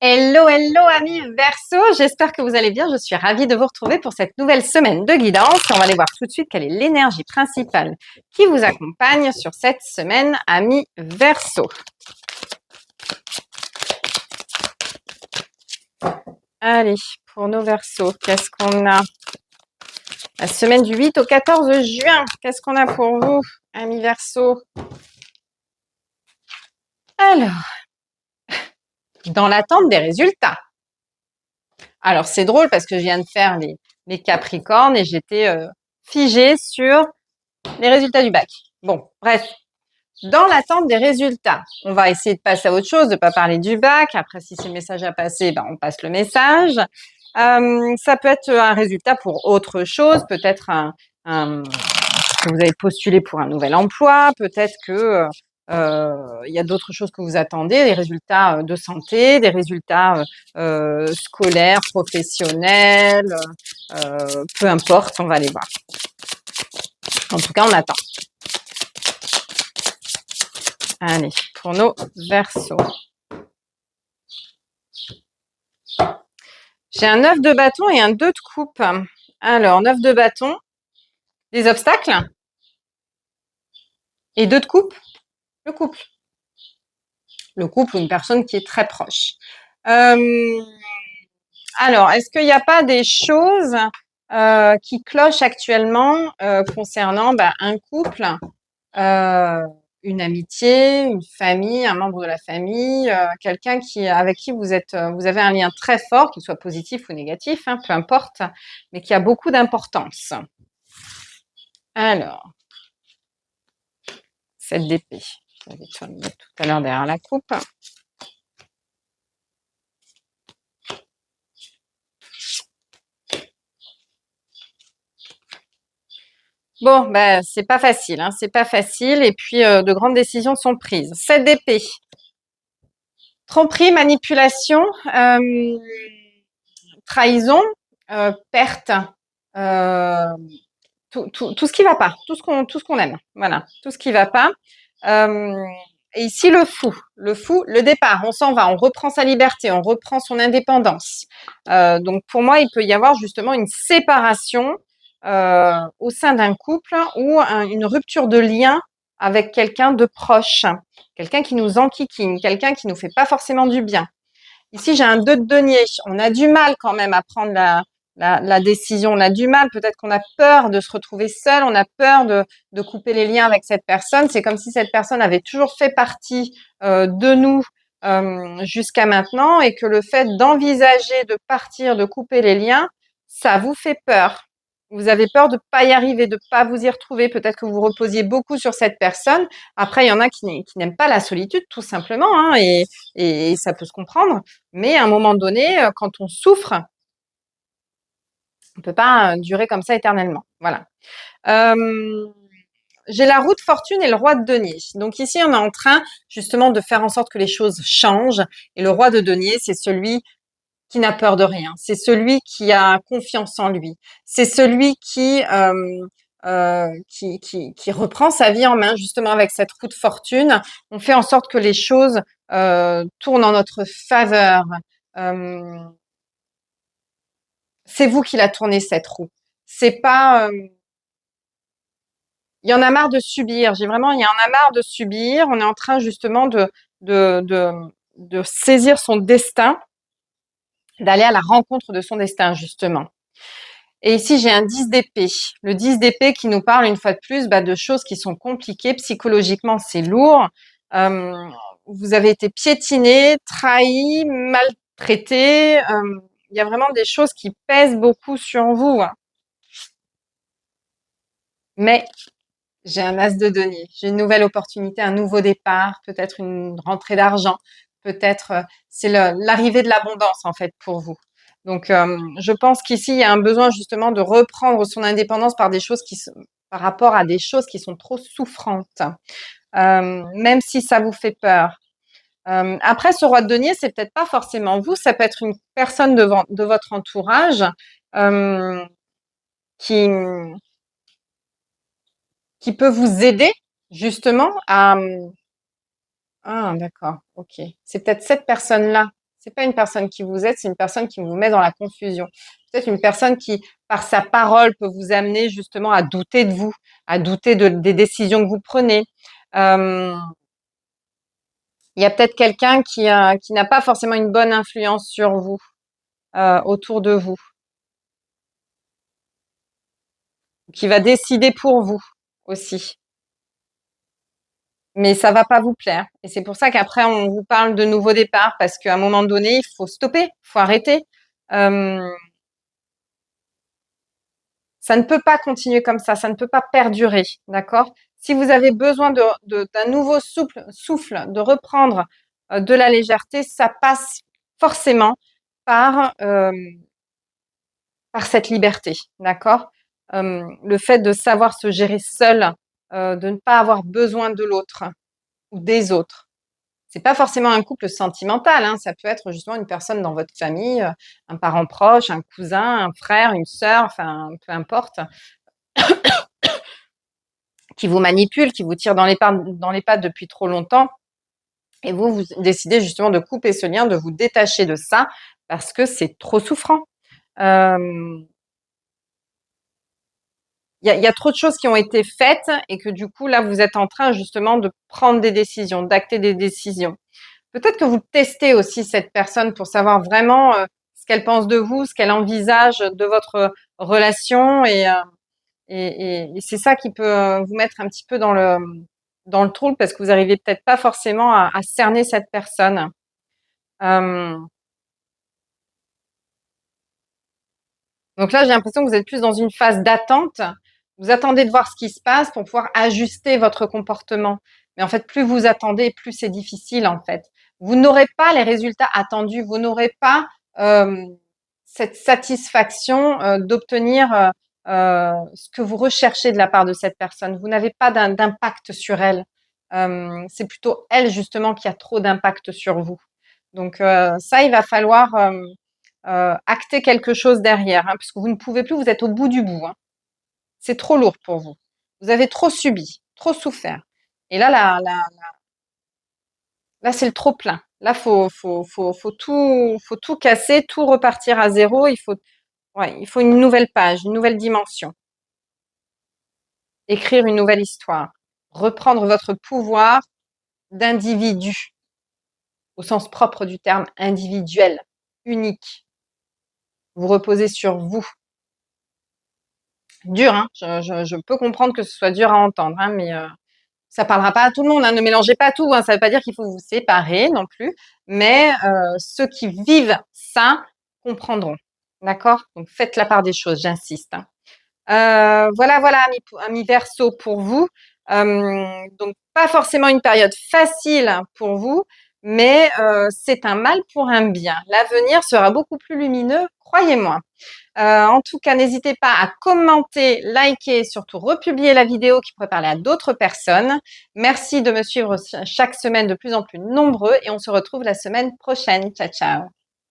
Hello, hello amis Verseau, j'espère que vous allez bien. Je suis ravie de vous retrouver pour cette nouvelle semaine de guidance. On va aller voir tout de suite quelle est l'énergie principale qui vous accompagne sur cette semaine, amis Verseau. Allez, pour nos Verseaux, qu'est-ce qu'on a? La semaine du 8 au 14 juin, qu'est-ce qu'on a pour vous, amis Verseau? Alors, dans l'attente des résultats. Alors, c'est drôle parce que je viens de faire les Capricornes et j'étais figée sur les résultats du bac. Bon, bref, dans l'attente des résultats, on va essayer de passer à autre chose, de ne pas parler du bac. Après, si c'est le message à passer, ben, on passe le message. Ça peut être un résultat pour autre chose, peut-être que vous avez postulé pour un nouvel emploi, peut-être que il y a d'autres choses que vous attendez, des résultats de santé, des résultats scolaires, professionnels, peu importe, on va les voir. En tout cas, on attend. Allez, pour nos Verseaux. J'ai un 9 de bâton et un 2 de coupe. Alors, 9 de bâton, des obstacles. Et 2 de coupe, le couple. Le couple ou une personne qui est très proche. Alors, est-ce qu'il n'y a pas des choses qui clochent actuellement concernant un couple, une amitié, une famille, un membre de la famille, quelqu'un avec qui vous avez un lien très fort, qu'il soit positif ou négatif, hein, peu importe, mais qui a beaucoup d'importance. Alors, 7 d'épée. Je vais te le mettre tout à l'heure derrière la coupe. Bon, c'est pas facile, hein, c'est pas facile. Et puis, de grandes décisions sont prises. 7 d'épée. Tromperie, manipulation, trahison, perte, tout ce qui va pas, tout ce qu'on aime, voilà, tout ce qui va pas. Et ici le fou, le départ, on s'en va, on reprend sa liberté, on reprend son indépendance. Donc pour moi, il peut y avoir justement une séparation au sein d'un couple ou une rupture de lien avec quelqu'un de proche, quelqu'un qui nous enquiquine, quelqu'un qui nous fait pas forcément du bien. Ici, j'ai un 2 de denier. On a du mal quand même à prendre la décision. On a du mal, peut-être qu'on a peur de se retrouver seul, on a peur de couper les liens avec cette personne. C'est comme si cette personne avait toujours fait partie de nous jusqu'à maintenant et que le fait d'envisager de partir, de couper les liens, ça vous fait peur. Vous avez peur de ne pas y arriver, de ne pas vous y retrouver. Peut-être que vous reposiez beaucoup sur cette personne. Après, il y en a qui n'aiment pas la solitude, tout simplement, hein, et ça peut se comprendre. Mais à un moment donné, quand on souffre, on ne peut pas durer comme ça éternellement. Voilà. J'ai la roue de fortune et le roi de denier. Donc ici, on est en train justement de faire en sorte que les choses changent. Et le roi de denier, c'est celui qui n'a peur de rien. C'est celui qui a confiance en lui. C'est celui qui reprend sa vie en main justement avec cette roue de fortune. On fait en sorte que les choses tournent en notre faveur. Euh, c'est vous qui la tournez cette roue. C'est pas. Il y en a marre de subir. Il y en a marre de subir. On est en train justement de, de, de saisir son destin, d'aller à la rencontre de son destin justement. Et ici, j'ai un 10 d'épée. Le 10 d'épée qui nous parle une fois de plus de choses qui sont compliquées. Psychologiquement, c'est lourd. Vous avez été piétiné, trahi, maltraité. Il y a vraiment des choses qui pèsent beaucoup sur vous. Hein. Mais j'ai un as de denier. J'ai une nouvelle opportunité, un nouveau départ, peut-être une rentrée d'argent. Peut-être c'est l'arrivée de l'abondance en fait pour vous. Donc, je pense qu'ici, il y a un besoin justement de reprendre son indépendance par rapport à des choses qui sont trop souffrantes, même si ça vous fait peur. Après, ce roi de denier, c'est peut-être pas forcément vous, ça peut être une personne de votre entourage euh, qui, qui peut vous aider justement à... Ah, d'accord, ok. C'est peut-être cette personne-là. C'est pas une personne qui vous aide, c'est une personne qui vous met dans la confusion. Peut-être une personne qui, par sa parole, peut vous amener justement à douter de vous, à douter des décisions que vous prenez. Euh, il y a peut-être quelqu'un qui n'a pas forcément une bonne influence sur vous, autour de vous, qui va décider pour vous aussi. Mais ça va pas vous plaire. Et c'est pour ça qu'après, on vous parle de nouveau départ, parce qu'à un moment donné, il faut stopper, il faut arrêter. Euh, Ça ne peut pas continuer comme ça ne peut pas perdurer, d'accord? Si vous avez besoin d'un nouveau souffle, de reprendre de la légèreté, ça passe forcément par, par cette liberté, d'accord? Le fait de savoir se gérer seul, de ne pas avoir besoin de l'autre ou des autres. C'est pas forcément un couple sentimental, hein, ça peut être justement une personne dans votre famille, un parent proche, un cousin, un frère, une sœur, enfin peu importe, qui vous manipule, qui vous tire dans les pattes depuis trop longtemps. Et vous décidez justement de couper ce lien, de vous détacher de ça parce que c'est trop souffrant. Il y a trop de choses qui ont été faites et que du coup, là, vous êtes en train justement de prendre des décisions, d'acter des décisions. Peut-être que vous testez aussi cette personne pour savoir vraiment ce qu'elle pense de vous, ce qu'elle envisage de votre relation et c'est ça qui peut vous mettre un petit peu dans le trouble parce que vous arrivez peut-être pas forcément à cerner cette personne. Euh, donc là, j'ai l'impression que vous êtes plus dans une phase d'attente. Vous attendez de voir ce qui se passe pour pouvoir ajuster votre comportement. Mais en fait, plus vous attendez, plus c'est difficile en fait. Vous n'aurez pas les résultats attendus. Vous n'aurez pas cette satisfaction d'obtenir ce que vous recherchez de la part de cette personne. Vous n'avez pas d'impact sur elle. C'est plutôt elle justement qui a trop d'impact sur vous. Donc ça, il va falloir acter quelque chose derrière, hein, puisque vous ne pouvez plus, vous êtes au bout du bout. Hein. C'est trop lourd pour vous. Vous avez trop subi, trop souffert. Et là, c'est le trop plein. Là, faut tout casser, tout repartir à zéro. Il faut une nouvelle page, une nouvelle dimension. Écrire une nouvelle histoire. Reprendre votre pouvoir d'individu, au sens propre du terme, individuel, unique. Vous reposez sur vous. Dur, hein. Je peux comprendre que ce soit dur à entendre, hein, mais ça parlera pas à tout le monde. Hein. Ne mélangez pas tout. Hein. Ça ne veut pas dire qu'il faut vous séparer non plus, mais ceux qui vivent ça comprendront. D'accord? Donc faites la part des choses, j'insiste. Hein. Voilà, amis Verseau pour vous. Donc pas forcément une période facile pour vous, mais c'est un mal pour un bien. L'avenir sera beaucoup plus lumineux, croyez-moi. En tout cas, n'hésitez pas à commenter, liker, surtout republier la vidéo qui pourrait parler à d'autres personnes. Merci de me suivre chaque semaine de plus en plus nombreux et on se retrouve la semaine prochaine. Ciao, ciao.